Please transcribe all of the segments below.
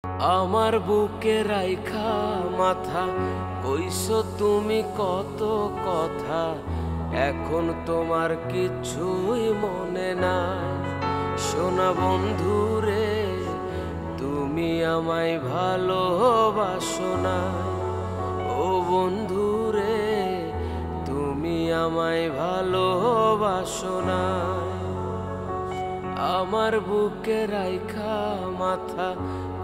আমার বুকে রাইখা মাথা কইছো তুমি কত কথা, এখন তোমার কিছুই মনে নাই। সোনা বন্ধু রে, তুমি আমায় ভালোবাসো না। ও বন্ধু রে, তুমি আমায় ভালোবাসো না। আমার বুকে রাইখা মাথা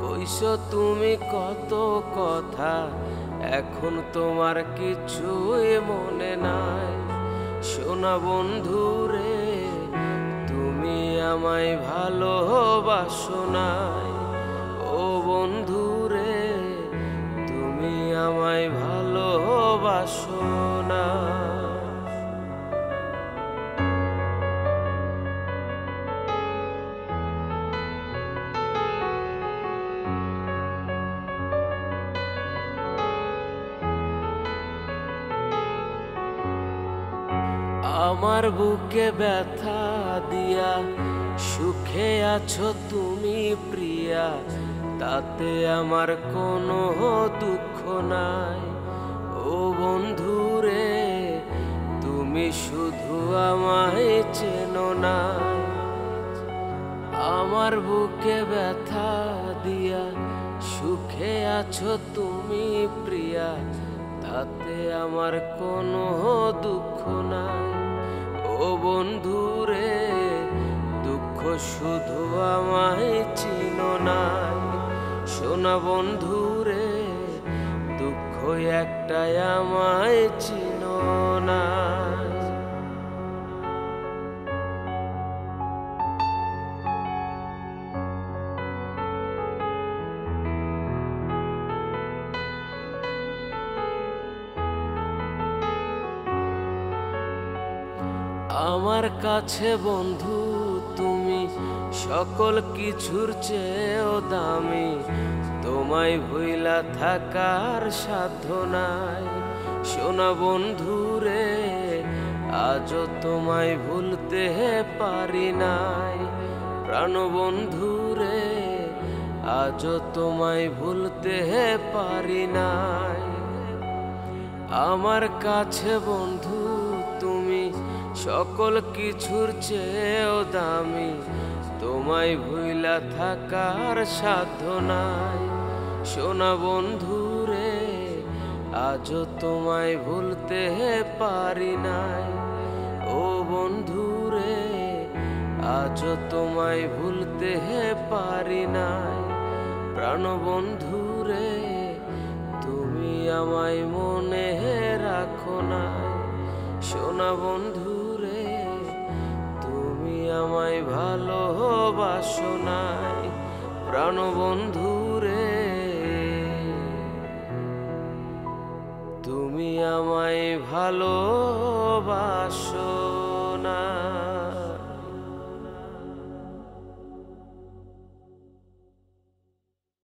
কইছো তুমি কত কথা, এখন তোমার কিছুই মনে নাই। সোনা বন্ধু রে, তুমি আমায় ভালোবাসো নাই। ও বন্ধু রে, তুমি আমায় ভালোবাসো না। আমার বুকে ব্যথা দিয়া সুখে আছো তুমি প্রিয়া, তাতে আমার কোনো দুঃখ নাই। ও বন্ধু রে, তুমি শুধু আমায় চেনো না। আমার বুকে ব্যথা দিয়া সুখে আছো তুমি প্রিয়া, তাতে আমার কোনো দুঃখ নাই। ও বন্ধু রে, দুঃখ শুধু আমায় চিনো নাই। সোনা বন্ধু রে, দুঃখ একটাই আমায় চিনো না। আমার কাছে বন্ধু তুমি সকল কিছুর চেয়েও দামি, তোমায় ভুইলা থাকার সাধ্য নাই। সোনা বন্ধু রে, আজও তোমায় ভুলতে পারি নাই। প্রাণ বন্ধু রে, আজও তোমায় ভুলতে পারি নাই। আমার কাছে বন্ধু তুমি সকল কিছুর চেয়েও দামি, তোমায় ভুইলা থাকার সাধ্য নাই। সোনা বন্ধু রে, আজও তোমায় ভুলতে পারি নাই। ও বন্ধু রে, আজও তোমায় ভুলতে পারি নাই। প্রাণ বন্ধু রে, তুমি আমায় মনে রাখো নাই। সোনা বন্ধু রে, তুমি আমায় ভালোবাসো নাই। প্রাণ বন্ধু রে, তুমি আমায় ভালোবাসো।